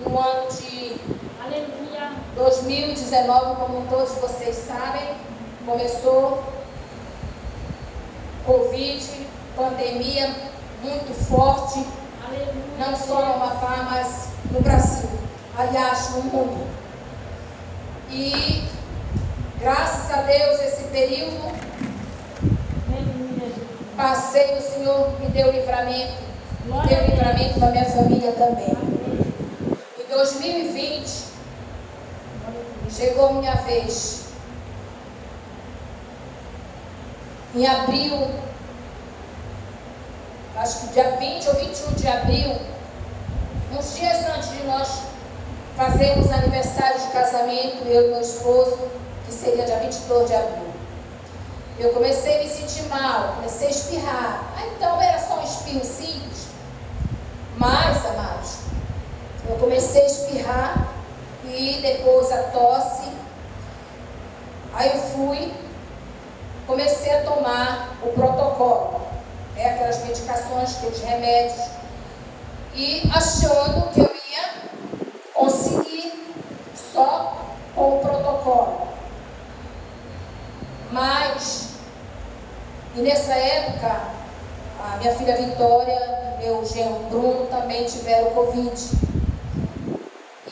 no ano de Aleluia. 2019, como todos vocês sabem, começou Covid, pandemia muito forte, Aleluia. não só no Amapá, mas no Brasil, aliás, no mundo. E graças a Deus, esse período, Aleluia, Jesus. passei, o Senhor me deu livramento, Glória a deu Deus. livramento da minha família também. Amém. Em 2020, chegou minha vez. Em abril, acho que dia 20 ou 21 de abril, uns dias antes de nós fazermos aniversário de casamento, eu e meu esposo, que seria dia 22 de abril, eu comecei a me sentir mal, comecei a espirrar. Então era só um espirro simples. Mas, amados, eu comecei a espirrar e depois a tosse. Aí eu fui, comecei a tomar o protocolo, aquelas medicações, aqueles remédios, e achando que eu ia conseguir só com o protocolo. Mas, e nessa época, a minha filha Vitória, meu genro Bruno também tiveram Covid.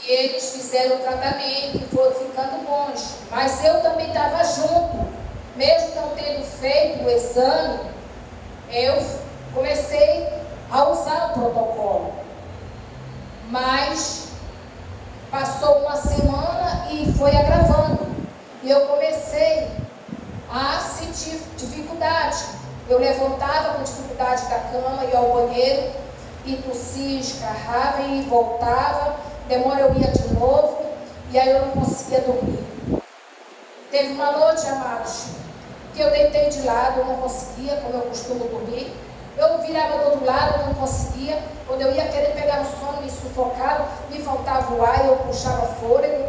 E eles fizeram o tratamento e foram ficando bons. Mas eu também estava junto. Mesmo não tendo feito o exame, eu comecei a usar o protocolo. Mas passou uma semana e foi agravando. E eu comecei a sentir dificuldade. Eu levantava com dificuldade da cama, ia ao banheiro, e tossia, escarrava e voltava. Demora eu ia de novo, e aí eu não conseguia dormir. Teve uma noite, amados, que eu deitei de lado, eu não conseguia, como eu costumo dormir. Eu virava do outro lado, eu não conseguia. Quando eu ia querer pegar no sono, me sufocava, me faltava o ar, eu puxava fôlego.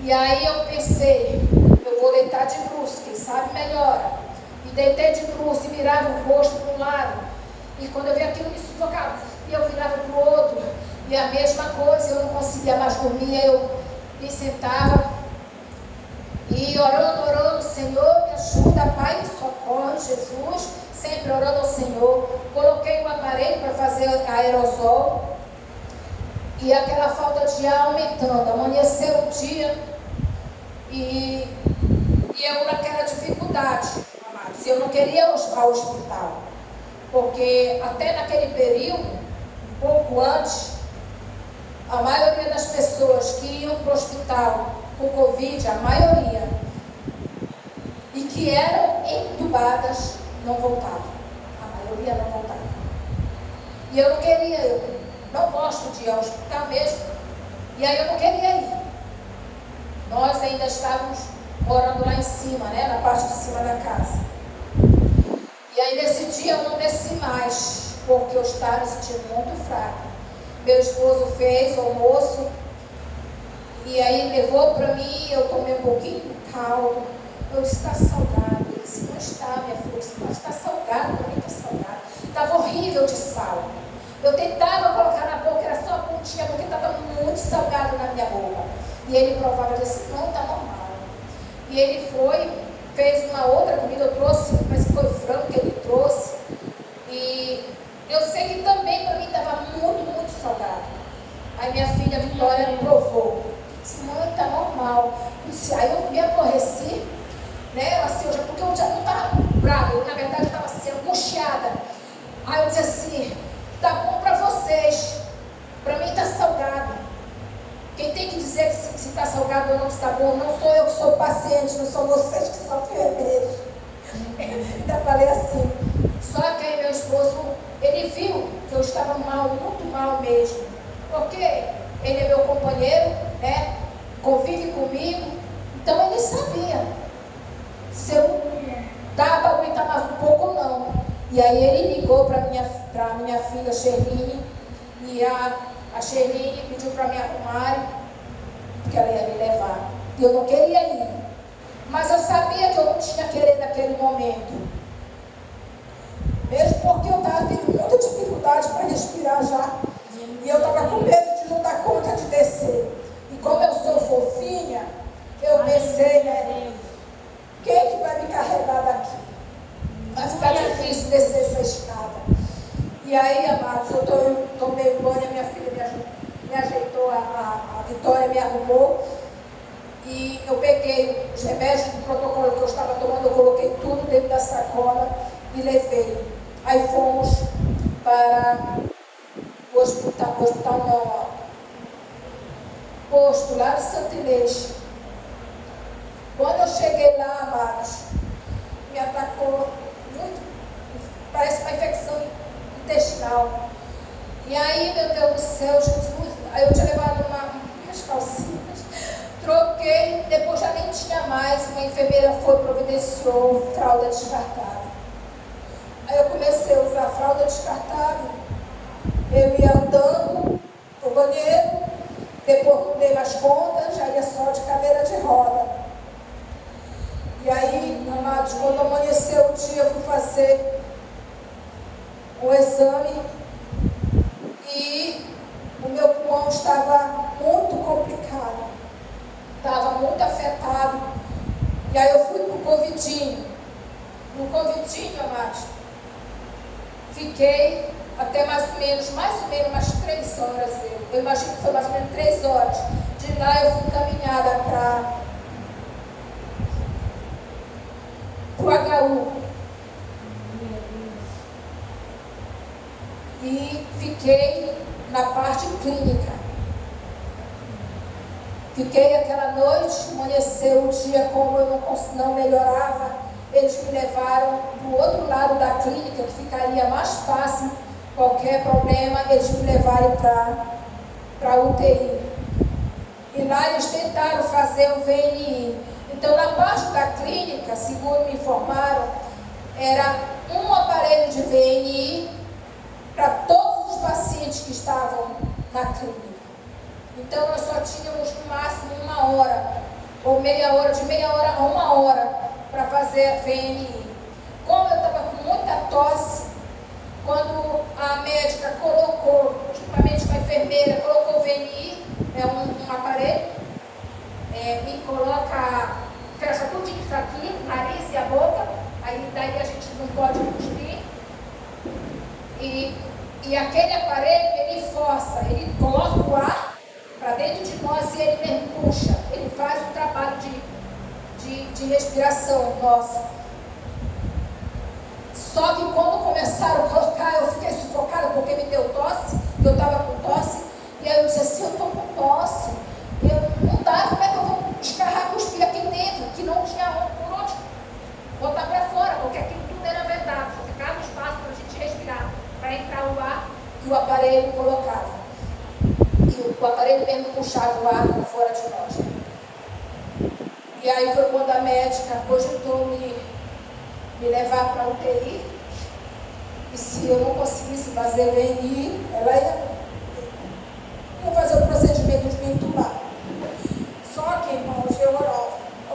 E aí eu pensei, eu vou deitar de bruços, quem sabe melhora. E deitei de bruços e virava o rosto para um lado. E quando eu vi aquilo, me sufocava. E eu virava para o outro. E a mesma coisa, eu não conseguia mais dormir. Eu me sentava e orando, Senhor, me ajuda, Pai, me socorre, Jesus. Sempre orando ao Senhor. Coloquei um aparelho para fazer aerosol. E aquela falta de ar aumentando. Amanheceu o dia. E eu naquela dificuldade, amados. Eu não queria ir ao hospital. Porque até naquele período, um pouco antes, a maioria das pessoas que iam para o hospital com Covid, a maioria, e que eram entubadas, não voltavam. A maioria não voltava. E eu não queria, eu não gosto de ir ao hospital mesmo. E aí eu não queria ir. Nós ainda estávamos morando lá em cima, na parte de cima da casa. E aí nesse dia eu não desci mais, porque eu estava me sentindo muito fraca. Meu esposo fez o almoço, e aí levou para mim, eu tomei um pouquinho de caldo. Eu disse, está salgado. Ele disse, não está, minha filha. Eu disse, mas está salgado, para mim está salgado. Estava horrível de sal. Eu tentava colocar na boca, era só a pontinha, porque estava muito salgado na minha boca. E ele provava e disse, não, está normal. E ele foi, fez uma outra comida, eu trouxe, mas foi frango que ele trouxe. E eu sei que também para mim estava muito, muito salgado. Aí minha filha Vitória provou. Disse, mãe, está normal. Disse, aí eu me aborreci, assim, porque eu já não estava brava, eu na verdade estava assim, angustiada. Aí eu disse assim, tá bom para vocês, para mim está salgado. Quem tem que dizer se está salgado ou não está bom, não sou eu que sou paciente, não são vocês que são enfermeiros. Ainda falei assim. Só que aí meu esposo, ele viu que eu estava mal, muito mal mesmo. Porque ele é meu companheiro, convive comigo. Então ele sabia se eu dava para aguentar mais um pouco ou não. E aí ele ligou para minha filha Sherline, e a Sherline pediu para me arrumarem, porque ela ia me levar. E eu não queria ir. Mas eu sabia que eu não tinha querer naquele momento. Mesmo porque eu estava tendo muita dificuldade para respirar já. E eu estava com medo de não dar conta de descer Vitória me arrumou. E eu peguei os remédios do protocolo que eu estava tomando, eu coloquei tudo dentro da sacola e levei. Aí fomos para o hospital não, ó, posto lá de Santa Inês. Quando eu cheguei lá, amados, me atacou muito, parece uma infecção intestinal. E aí, meu Deus do céu, Jesus, aí eu tinha levado minhas calcinhas, troquei, depois já nem tinha mais, uma enfermeira foi, providenciou fralda descartável. Aí eu comecei a usar fralda descartável, eu ia andando no banheiro, depois não dei mais conta, já ia só de cadeira de roda. E aí, amados, quando amanheceu o dia, eu fui fazer um exame e o meu pulmão estava muito complicado, estava muito afetado. E aí eu fui para o Covidinho. No Covidinho, amados, fiquei até mais ou menos umas 3 horas. Eu imagino que foi mais ou menos 3 horas. De lá eu fui encaminhada para o HU. E fiquei na parte clínica. Fiquei aquela noite, amanheceu o dia, como eu não melhorava, eles me levaram para o outro lado da clínica, que ficaria mais fácil qualquer problema, eles me levaram para a UTI. E lá eles tentaram fazer o VNI. Então, na parte da clínica, segundo me informaram, era um aparelho de VNI para todos os pacientes que estavam na clínica. Então, nós só tínhamos no máximo 1 hora, ou meia hora, de meia hora a 1 hora, para fazer VNI. Como eu estava com muita tosse, quando a médica colocou, juntamente com a enfermeira, colocou o VNI, é um aparelho, e coloca, fecha tudo isso aqui, nariz e a boca, aí daí a gente não pode cuspir. E aquele aparelho, ele força, ele coloca o ar para dentro de nós e ele mesmo puxa, ele faz o trabalho de respiração nossa. Só que quando começaram a colocar, eu fiquei sufocada porque me deu tosse, eu estava com tosse, e aí eu disse assim, eu estou com tosse, não dá, como é que eu vou descarrar, cuspir aqui dentro, que não tinha por onde botar para fora, porque aquilo tudo era vedado, só ficava espaço para a gente respirar, para entrar o ar que o aparelho colocava. E o aparelho mesmo puxava o ar para fora de nós. E aí foi quando a médica cogitou me levar para a UTI. E se eu não conseguisse fazer VNI, ela ia fazer o procedimento de me entubar. Só que, irmãos, eu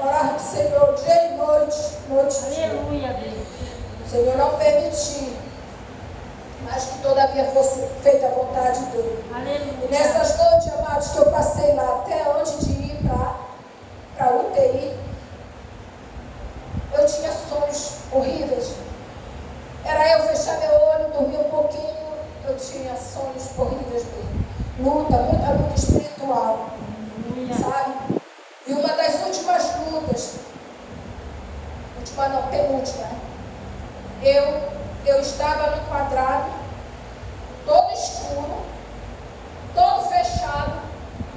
orava do Senhor dia e noite e dia. Aleluia, Deus. O Senhor não permitiu, mas que todavia fosse feita a vontade dele. Aleluia. E nessas noites, amados, que eu passei lá, até antes de ir para a UTI, eu tinha sonhos horríveis. Era eu fechar meu olho, dormir um pouquinho, eu tinha sonhos horríveis mesmo. Muita luta espiritual, sabe? E uma das últimas lutas, última não, penúltima, eu estava num quadrado, todo escuro, todo fechado,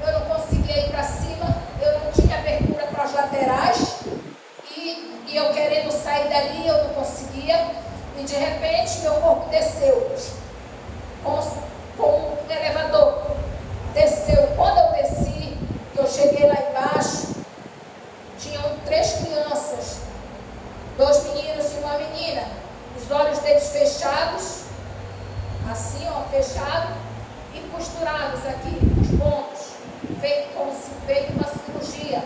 eu não conseguia ir para cima, eu não tinha abertura para as laterais, e eu querendo sair dali, eu não conseguia, e de repente meu corpo desceu, como um elevador, desceu. Quando eu desci, eu cheguei lá embaixo, tinham 3 crianças, 2 meninos e uma menina, os olhos deles fechados, assim ó, fechado, e costurados aqui, os pontos, feito como se feito uma cirurgia.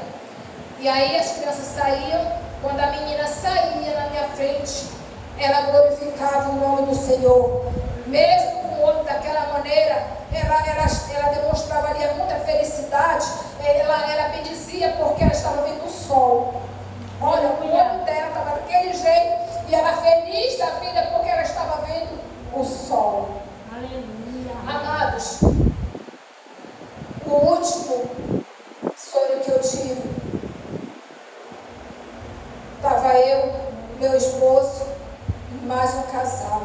E aí as crianças saíam, quando a menina saía na minha frente, ela glorificava o nome do Senhor. Mesmo com o olho daquela maneira, ela demonstrava ali muita felicidade, ela bendizia porque ela estava vendo o sol. Olha, o olho dela estava daquele jeito, e ela feliz da vida porque ela estava vendo o sol. Aleluia. Amados, o O último sonho que eu tive, estava eu, meu esposo e mais um casal.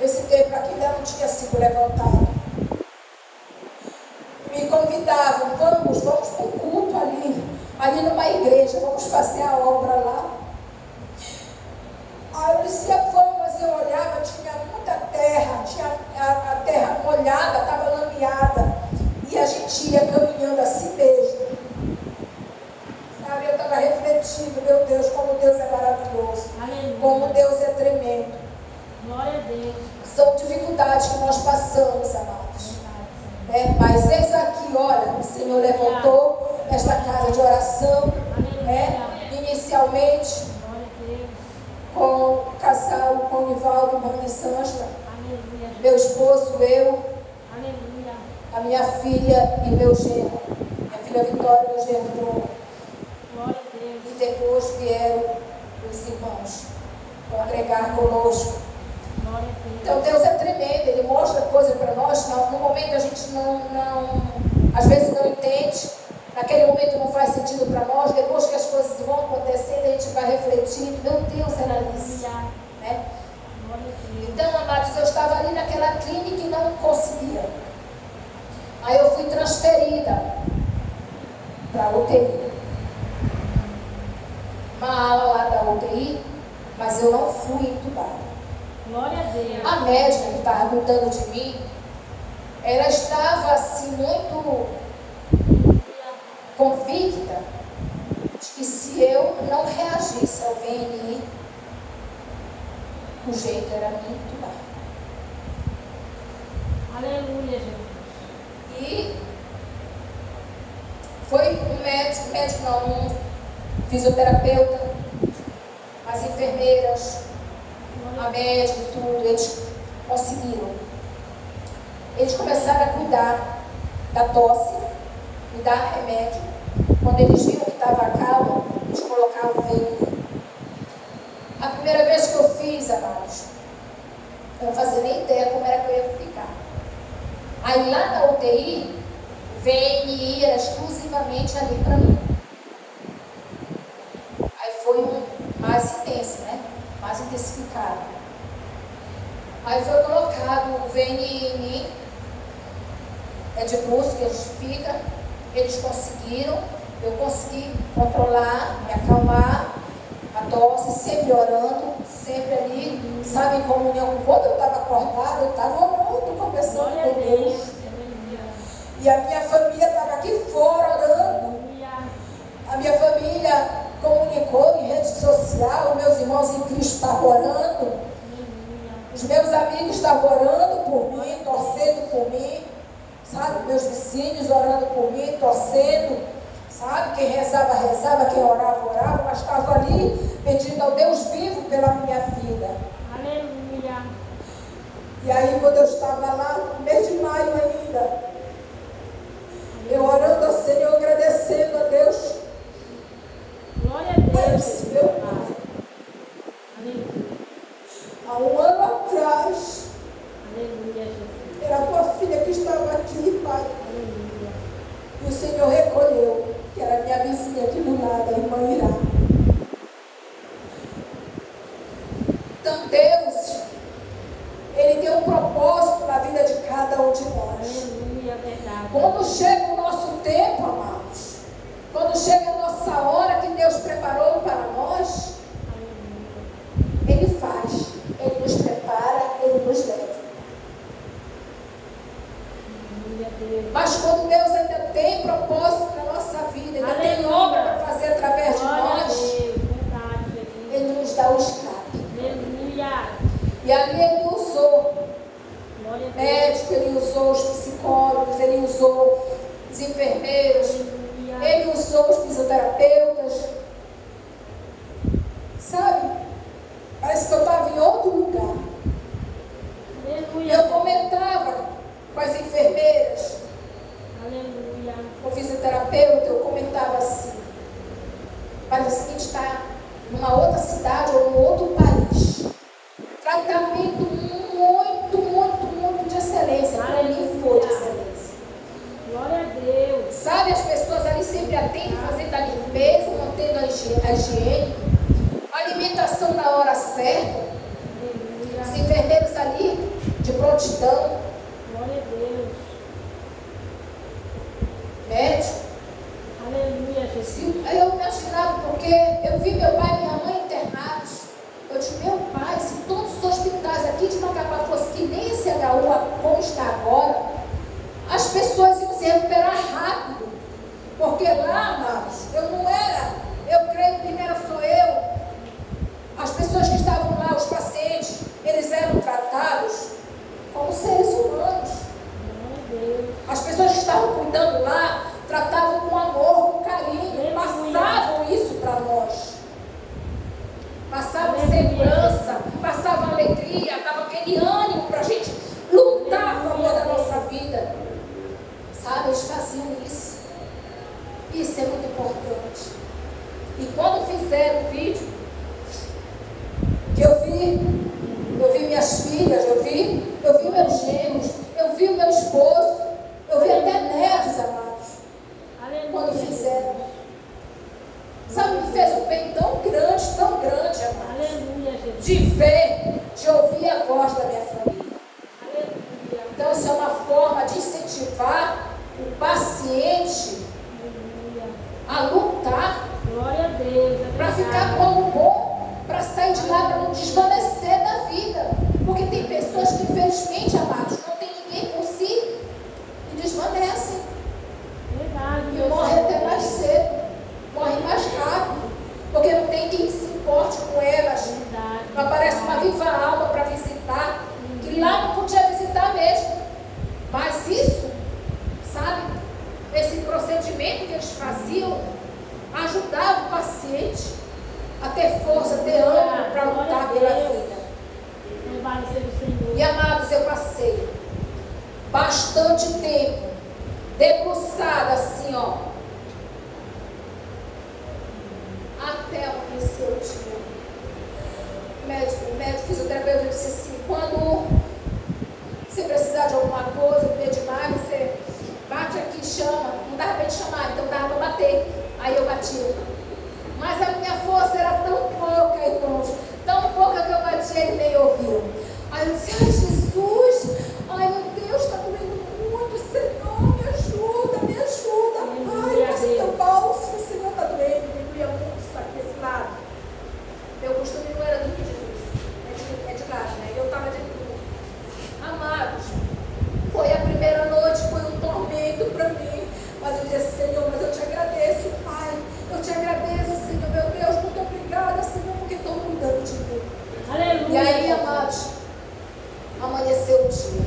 Esse tempo aqui ainda não tinha sido levantado. Me convidavam, vamos para um culto ali numa igreja, vamos fazer a obra lá. Aí eu dizia, vamos, mas eu olhava, tinha muita terra, tinha a terra molhada, estava lameada, e a gente ia caminhando assim mesmo. Sabe, eu estava refletindo, meu Deus, como Deus é maravilhoso, Aleluia. como Deus é tremendo. Glória a Deus. São dificuldades que nós passamos, amados. Mas eis aqui, olha, o Senhor levantou esta casa de oração, inicialmente Glória a Deus. com o casal, com o Nivaldo e Vanessa, Aleluia. meu esposo, eu, Aleluia. a minha filha e meu genro, minha filha Vitória e meu genro Bruno. Glória a Deus. E depois vieram os irmãos congregar conosco. Glória a Deus. Então Deus é tremendo, Ele mostra coisa para nós, no momento a gente às vezes não entende, naquele momento não faz sentido para nós, depois que as coisas vão acontecendo, a gente vai refletindo, meu Deus, era isso, né? Glória a Deus. Então, amados, eu estava ali naquela clínica e não conseguia. Aí eu fui transferida para a UTI. Uma ala lá da UTI, mas eu não fui entubada. Glória a Deus. A médica que estava cuidando de mim, ela estava assim muito convicta de que se eu não reagisse ao VNI, o jeito era me entubar. Aleluia, Jesus. E foi um fisioterapeuta, as enfermeiras, a médica e tudo, eles conseguiram. Eles começaram a cuidar da tosse, me dar remédio. Quando eles viram que estava calma, eles colocaram o VNI. A primeira vez que eu fiz, amados, eu não fazia nem ideia como era que eu ia ficar. Aí lá na UTI, o VNI era exclusivamente ali para mim. Aí foi mais intenso, né? Mais intensificado. Aí foi colocado o VNI em mim, é de pulso que eles ficam, eles conseguiram, eu consegui controlar, me acalmar, a tosse, sempre orando, sempre ali, sabe, em comunhão. Quando eu estava acordada, eu estava orando, conversando Glória a com Deus. Deus. E a minha família estava aqui fora orando. Aleluia. A minha família comunicou em rede social, meus irmãos em Cristo estavam orando. Aleluia. Os meus amigos estavam orando por mim, torcendo por mim, sabe? Meus vizinhos orando por mim, torcendo, sabe? Quem rezava, rezava, quem orava, orava, mas estava ali pedindo ao Deus vivo pela minha vida. Aleluia. E aí, quando eu estava lá, no mês de maio ainda, eu orando ao Senhor, agradecendo a Deus. Glória a Deus. Deus, meu Pai, Aleluia. há um ano atrás, Aleluia, Jesus. era a tua filha que estava aqui, Pai. Aleluia. E o Senhor recolheu, que era minha vizinha aqui do lado, a irmã Irá. Então Deus, Ele tem um propósito na vida de cada um de nós. Aleluia, verdade. Quando chega o nosso tempo, amados, quando chega a nossa hora que Deus preparou para nós, Aleluia. Ele faz, Ele nos prepara, Ele nos leva. Aleluia, Deus. Mas quando Deus ainda tem propósito na nossa vida, ainda tem Aleluia. obra para fazer através de Glória a nós, Deus, verdade, Jesus. Ele nos dá o escape. Aleluia. E ali Ele usou Glória a Deus. médico, Ele usou os psicólogos, Ele usou os enfermeiros, Aleluia. Ele usou os fisioterapeutas. Sabe? Parece que eu estava em outro lugar. E Aleluia. eu comentava com as enfermeiras, Aleluia. com o fisioterapeuta, eu comentava assim: parece que a gente está numa outra cidade ou num outro país. Tratamento muito, muito, muito de excelência. Para mim foi de excelência. As pessoas que estavam cuidando lá tratavam com amor, com carinho, passavam isso para nós. Passavam segurança, passavam alegria, davam aquele ânimo para a gente lutar a favor da nossa vida. Sabe, eles faziam isso. Isso é muito importante. E quando fizeram o vídeo, que eu vi minhas filhas, eu vi meus genros, eu vi o meu esposo, eu vi até netos, amados. Quando fizeram. Sabe, me fez um bem tão grande, amados. De ver, de ouvir a voz da minha família. Então, isso é uma forma de incentivar o paciente a lutar. Glória a Deus. Para ficar como bom, para sair de lá, para não desvanecer da vida. Porque tem pessoas que, infelizmente, amados, não tem ninguém por si e desvanecem. Verdade. E morre até mais cedo, morre mais rápido, porque não tem quem se importe com elas. Verdade. Não aparece uma viva alma para visitar, que lá não podia visitar mesmo. Mas isso, sabe, esse procedimento que eles faziam, ajudava o paciente a ter força, a ter ânimo para lutar pela vida. E amados, eu passei bastante tempo debruçada assim, ó, até amanhecer o dia. O médico fisioterapeuta disse assim: quando você precisar de alguma coisa, pedir mais, você bate aqui, chama. Não dava para ele chamar, então dava para bater. Aí eu bati. Mas a minha força era tão pouca, irmãos. Tão pouca que eu bati, ele nem ouviu. Aí eu disse: ai, Jesus, ai meu Deus, está doendo muito, Senhor, me ajuda, me ajuda. Ai, passa o teu bolso, o Senhor está doendo, me doía muito isso aqui, esse lado. Meu costume não era dormir de luz, é de lado, né? Eu estava de luz. Amados, foi a primeira noite, foi um tormento para mim. Mas eu disse: Senhor, mas eu te agradeço, Pai. Eu te agradeço, Senhor, meu Deus, muito obrigada, Senhor, porque estou cuidando de mim. Aleluia. E aí, amados, amanheceu o dia.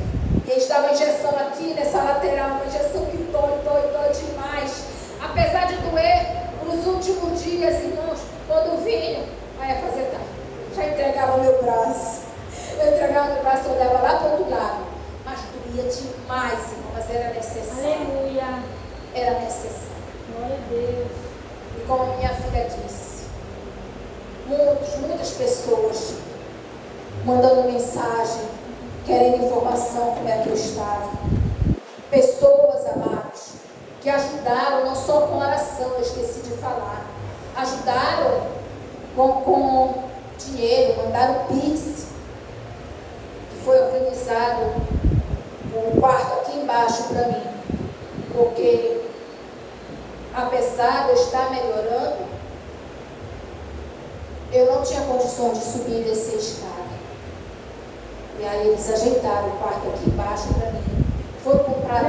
E eles estavam injeção aqui nessa lateral, uma injeção que dói demais. Apesar de doer, nos últimos dias, irmãos, quando vinham, aí ia fazer tá, já entregava meu braço. Eu entregava meu braço, eu olhava lá para o outro lado. Mas doía demais, irmão, mas era necessário. Aleluia. Era necessário. Glória a Deus. E como minha filha disse, muitas pessoas mandando mensagem, querendo informação como é que eu estava. Pessoas, amados, que ajudaram não só com oração, eu esqueci de falar, ajudaram com dinheiro, mandaram Pix, que foi organizado um quarto aqui embaixo para mim, porque apesar de eu estar melhorando, eu não tinha condições de subir e descer a escada. E aí eles ajeitaram o quarto aqui embaixo para mim. Foi comprado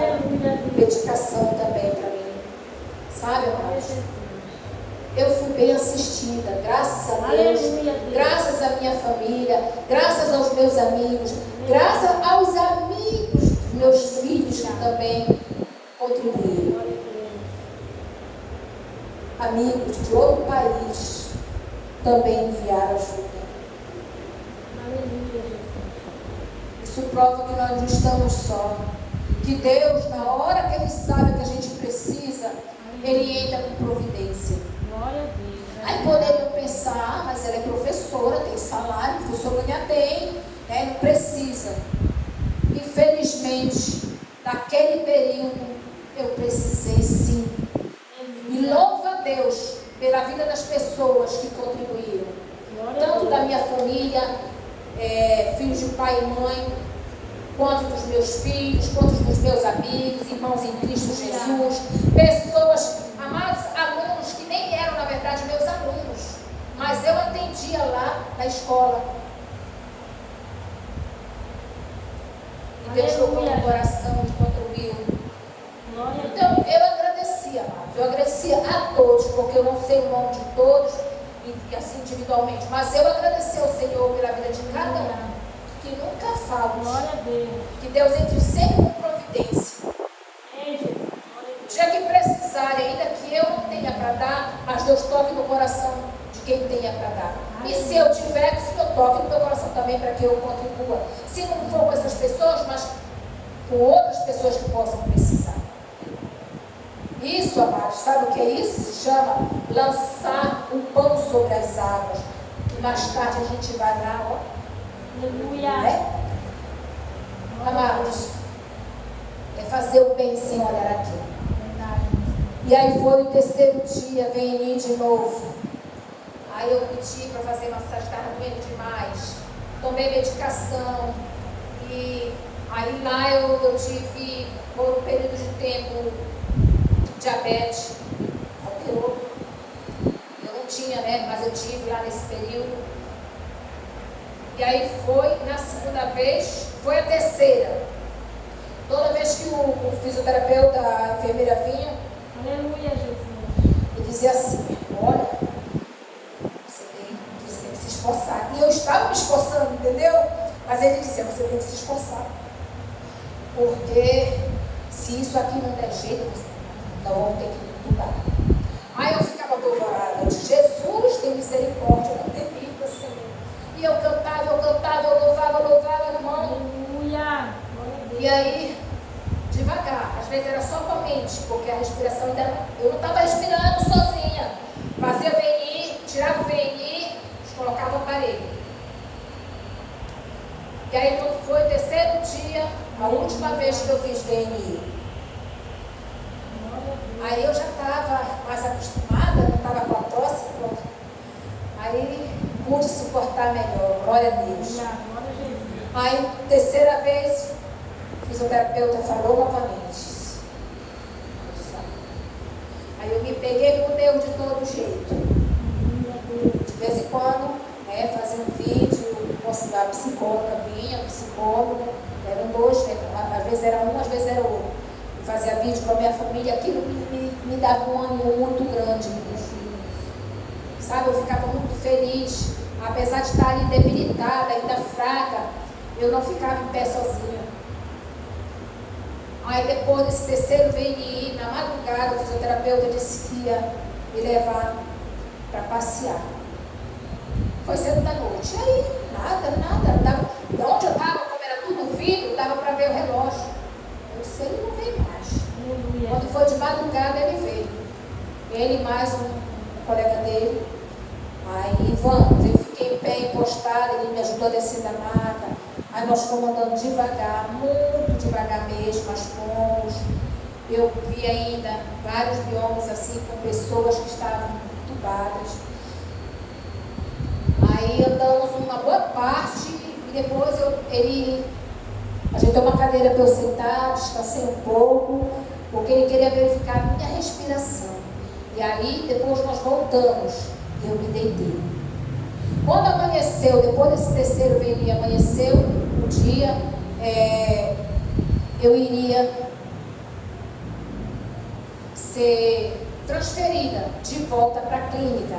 medicação também para mim. Sabe, amados? Eu fui bem assistida, graças a Deus, graças à minha família, graças aos meus amigos, graças aos amigos dos meus filhos que também contribuíram. Amigos de outro país também enviaram ajuda. Isso prova que nós não estamos só. Que Deus, na hora que Ele sabe que a gente precisa, Ele entra com providência. Aí poderiam pensar: mas ela é professora, tem salário, o professor ganha bem, né? Não precisa. Infelizmente, naquele período, eu precisei sim. E louva a Deus pela vida das pessoas que contribuíram. Tanto da minha família, filhos de pai e mãe, quanto dos meus filhos, quanto dos meus amigos, irmãos em Cristo Jesus, pessoas, amados alunos que nem eram, na verdade, meus alunos, mas eu atendia lá na escola. E Deus tocou no coração e contribuiu. Então, eu agradecia, amados, eu agradecia a todos, porque eu não sei o nome de todos, e assim individualmente, mas eu agradeci ao Senhor pela vida de cada um, que nunca falta, que Deus entre sempre com providência. para dar, mas Deus toque no coração de quem tenha para dar. E se eu tiver, que o Senhor toque no meu coração também para que eu contribua. Se não for com essas pessoas, mas com outras pessoas que possam precisar. Isso, amados, sabe o que é isso? Se chama lançar o pão sobre as águas. E mais tarde a gente vai lá, ó. Aleluia. Né? Amados, é fazer o bem sem olhar aqui. E aí foi o terceiro dia, vem de novo. Aí eu pedi para fazer massagem, estava doendo demais. Tomei medicação. E aí lá eu tive, por um período de tempo, diabetes. Alterou. Eu não tinha, né? Mas eu tive lá nesse período. E aí foi, na segunda vez, foi a terceira. Toda vez que o fisioterapeuta, a enfermeira vinha, Aleluia, Jesus. ele dizia assim, olha, você tem que se esforçar. E eu estava me esforçando, entendeu? Mas ele dizia, você tem que se esforçar. Porque se isso aqui não der jeito, nós vamos ter que me entubar. Aí eu ficava apavorada. Eu disse, Jesus, tem misericórdia, não permita, Senhor. E eu cantava, eu louvava, irmão. Aleluia. E aí, devagar, às vezes era só com a mente, porque a respiração ainda eu não estava respirando sozinha. Fazia VNI, tirava o VNI, colocava o aparelho. E aí quando foi o terceiro dia, a última vez que eu fiz VNI, aí eu já estava mais acostumada, não estava com a tosse, pronto. Aí pude suportar melhor, glória a Deus. Aí, terceira vez, o fisioterapeuta falou novamente. Aí eu me peguei com Deus de todo jeito. De vez em quando, né, fazia um vídeo, a psicóloga vinha, psicóloga, eram dois, né, às vezes era um, às vezes era outro. Eu fazia vídeo com a minha família, aquilo me dava um ânimo muito grande. Sabe, eu ficava muito feliz, apesar de estar ali debilitada, ainda fraca, eu não ficava em pé sozinha. Aí depois desse terceiro VNI, na madrugada, o fisioterapeuta disse que ia me levar para passear. Foi cedo da noite. E aí, nada. De onde eu estava, como era tudo vidro, dava para ver o relógio. Eu disse, ele não veio mais. Quando foi de madrugada, ele veio. Ele mais um colega dele. Aí vamos, eu fiquei em pé, encostada, ele me ajudou a descer da maca. Aí nós fomos andando devagar, muito devagar mesmo, mas fomos. Eu vi ainda vários biomas assim, com pessoas que estavam entubadas. Aí andamos uma boa parte e depois ele ajeitou uma cadeira para eu sentar, descansei um pouco, porque ele queria verificar a minha respiração. E aí depois nós voltamos e eu me deitei. Quando amanheceu, depois desse terceiro VNI, amanheceu o dia, eu iria ser transferida de volta para a clínica.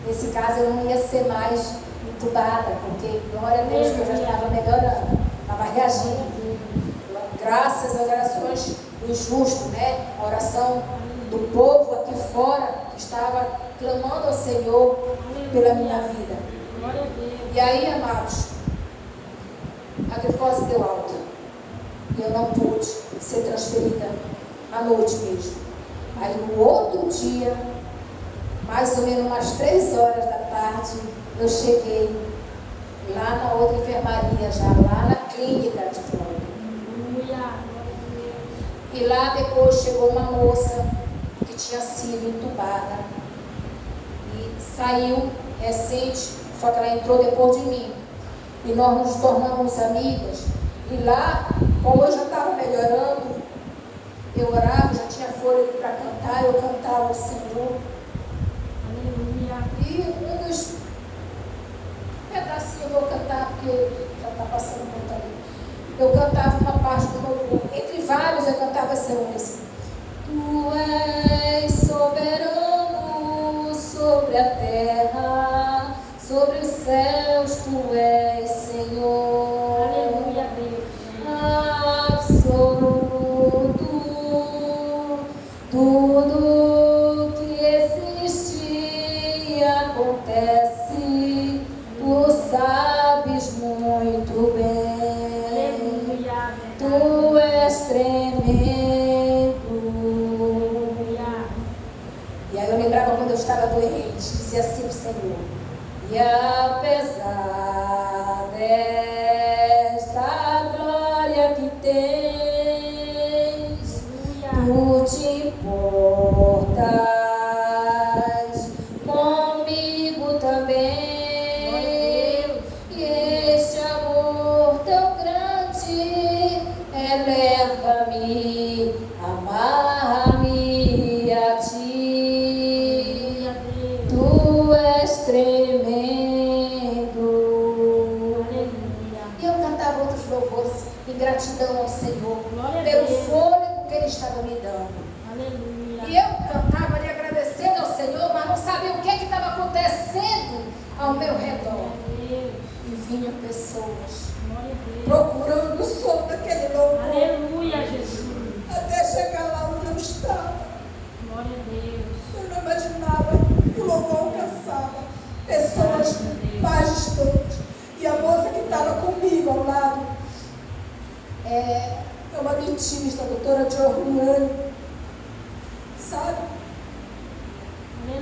Nesse caso eu não ia ser mais entubada, porque glória a Deus que eu já estava melhorando, estava reagindo. Graças às orações do justo, né? A oração do povo aqui fora que estava clamando ao Senhor pela minha vida. E aí, amados, a glicose deu alta. E eu não pude ser transferida à noite mesmo. Aí no outro dia, mais ou menos umas 3 horas da tarde, eu cheguei lá na outra enfermaria, já lá na clínica de Flórida. E lá depois chegou uma moça que tinha sido entubada e saiu recente, só que ela entrou depois de mim. E nós nos tornamos amigas. E lá, como eu já estava melhorando, eu orava, já tinha fôlego para cantar, eu cantava ao Senhor. E um dos pedacinhos eu vou cantar, porque já está passando muito ali. Eu cantava uma parte do louvor. Entre vários eu cantava essa música. Tu és soberano sobre a terra, sobre os céus, tu és Senhor. Aleluia, Deus. Absoluto, tudo que existe E apesar desta glória que tens, tu te importas comigo também. E este amor tão grande eleva-me, amarra-me a ti. Tu és tremendo. E eu cantava outros louvores em gratidão ao Senhor pelo fôlego que Ele estava me dando. E eu cantava ali agradecendo ao Senhor, mas não sabia o que estava acontecendo ao meu redor. E vinham pessoas procurando o som daquele louvor. Aleluia, Jesus. Até chegar lá onde eu estava. Glória a Deus. Eu não imaginava que o louvor alcançava pessoas mais distantes. E a moça que estava comigo ao lado é uma dentista, a doutora Giorgiane, sabe?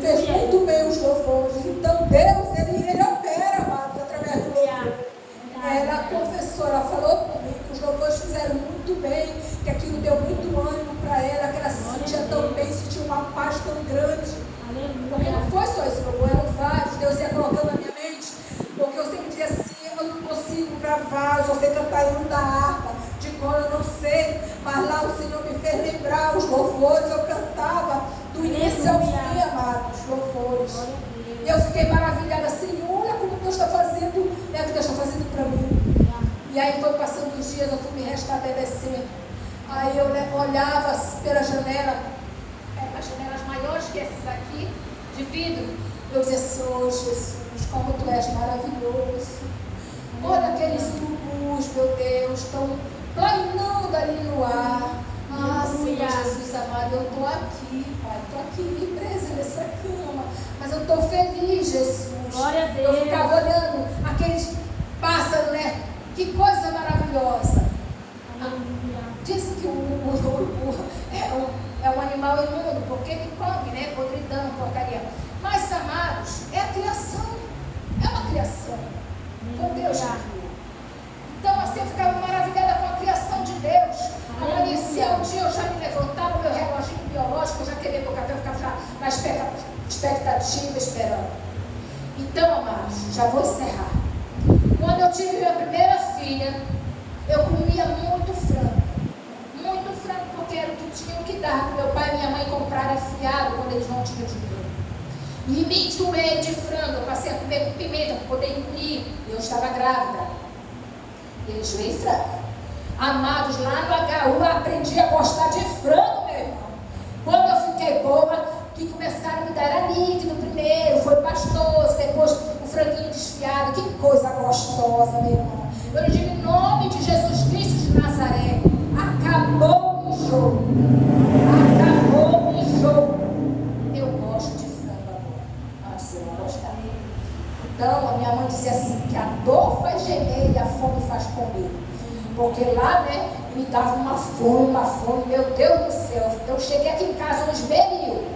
Fez muito bem os louvores. Então Deus, ele opera, amados, através do louvor. Ela confessou, ela falou comigo que os louvores fizeram muito bem, que aquilo deu muito ânimo para ela, que ela se sentia tão bem, sentia uma paz tão grande. Porque não foi só esse louvor, eram vários. Deus ia colocando na minha mente, porque eu sempre dizia assim, eu não consigo gravar, eu só sei cantar em da harpa, de cor eu não sei, mas lá o Senhor me fez lembrar os louvores, eu cantava do início ao fim, amados, louvores. E eu fiquei maravilhada assim, olha como Deus está fazendo, né, o que Deus está fazendo para mim. E aí foi passando os dias, eu fui me restabelecendo. Aí eu olhava pela janela, as janelas maiores que essas aqui, de vidro. Eu dizia assim, oh Jesus, como Tu és maravilhoso. Olha aqueles urubus, meu Deus, estão planeando ali no ar. Ah, Senhor Jesus amado, eu estou aqui, Pai, estou aqui presa nessa cama, mas eu estou feliz, Jesus. Glória a Deus. Eu ficava olhando aqueles pássaros, né? Que coisa maravilhosa. Dizem que o urubu é um animal imundo, porque ele come, né? Podridão, porcaria. Mas, amados, é a criação. É uma criação. Com Deus já criou. Então, assim, eu ficava maravilhada com a criação de Deus. Amanhecia um dia, eu já me levantava, meu reloginho biológico, eu já queria meu café, eu ficava já na expectativa, esperando. Então, amados, já vou encerrar. Quando eu tive minha primeira filha, eu comia muito frango, porque era o que tinham que dar. Meu pai e minha mãe compraram fiado quando eles não tinham dinheiro. E me enjoei de frango, eu passei a comer com pimenta para poder engolir. Eu estava grávida. Eu enjoei frango. Amados, lá no HU eu aprendi a gostar de frango, meu irmão. Quando eu fiquei boa, que começaram a me dar, era líquido primeiro, foi pastoso, depois o franguinho desfiado, que coisa gostosa, meu irmão. Eu lhe digo em nome de Jesus Cristo de Nazaré, acabou o enjoo. Acabou o enjoo. Eu gosto de frango agora. Antes eu não gostava. Então a minha mãe dizia assim, que a dor faz gemer e a fome faz comer. Porque lá, né, me dava uma fome, meu Deus do céu. Eu cheguei aqui em casa uns beril.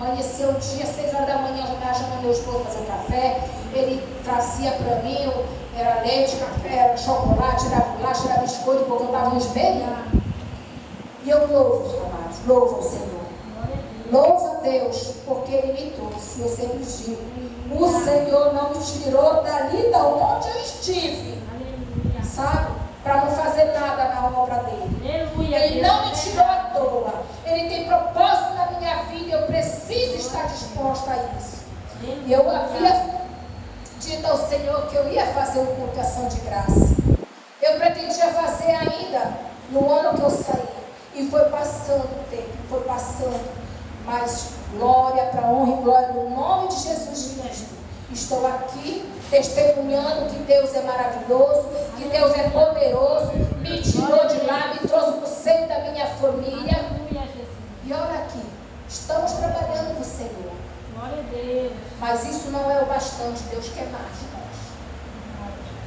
Amanheceu o dia, 6 horas da manhã, eu já estava chamando meu esposo para fazer café. Ele trazia para mim, era leite, café, era chocolate, era bolacha, era biscoito, porque eu estava uns beril. E eu louvo, amados, louvo ao Senhor. Louvo a Deus, porque Ele me trouxe. Eu sempre digo, o Senhor não me tirou dali da onde eu estive. Sabe? Para não fazer nada na obra dele. Ele não me tirou à toa. Ele tem propósito na minha vida e eu preciso estar disposta a isso. E eu havia dito ao Senhor que eu ia fazer uma culto de ação de graça. Eu pretendia fazer ainda no ano que eu saí. E foi passando o tempo, foi passando. Mas glória para a honra e glória no nome de Jesus Cristo. Estou aqui testemunhando que Deus é maravilhoso, que Deus é poderoso, me tirou de lá, me trouxe para o seio da minha família. E olha aqui, estamos trabalhando no Senhor. Glória a Deus. Mas isso não é o bastante, Deus quer mais de nós.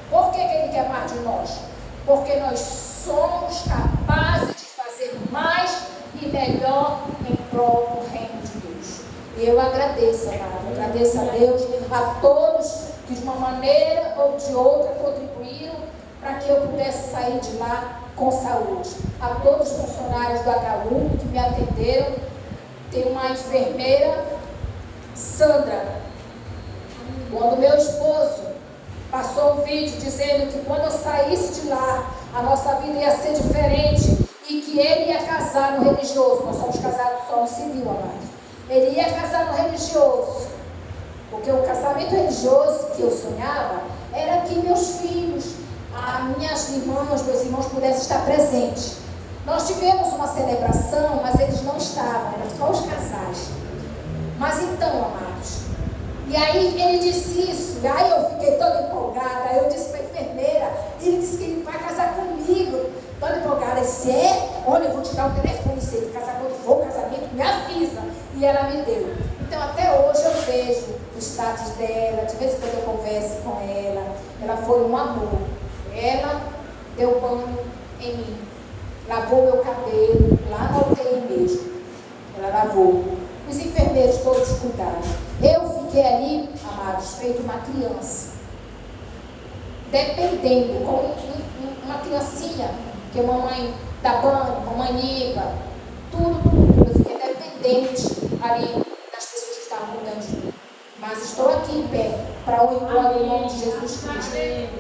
Por que Ele quer mais de nós? Porque nós somos capazes de fazer mais e melhor em prol do reino de Deus. Eu agradeço, amado, agradeço a Deus, a todos que de uma maneira ou de outra contribuíram para que eu pudesse sair de lá com saúde. A todos os funcionários do HU que me atenderam, tem uma enfermeira, Sandra. Quando meu esposo passou um vídeo dizendo que quando eu saísse de lá, a nossa vida ia ser diferente e que ele ia casar no religioso. Nós somos casados só no civil, amados. Ele ia casar no religioso. Porque o casamento religioso que eu sonhava era que meus filhos, minhas irmãs, meus irmãos pudessem estar presentes. Nós tivemos uma celebração, mas eles não estavam, eram só os casais. Mas então, amados, e aí ele disse isso, e aí eu fiquei toda empolgada. Aí eu disse para a enfermeira, ele disse que ele vai casar comigo, toda empolgada. Eu disse, olha, eu vou te dar o telefone, se ele casar, quando for o casamento, me avisa. E ela me deu. Então até hoje eu vejo o status dela, de vez em quando eu converso com ela. Ela foi um amor. Ela deu banho em mim, lavou meu cabelo, lá no UTI mesmo. Ela lavou. Os enfermeiros todos cuidaram. Eu fiquei ali, amados, feito uma criança, dependendo, como uma criancinha, que a mamãe dá banho, mamãe limpa, tudo. Eu fiquei dependente ali das pessoas que estavam cuidando de mim. Mas estou aqui em pé para o encontro em nome de Jesus Cristo.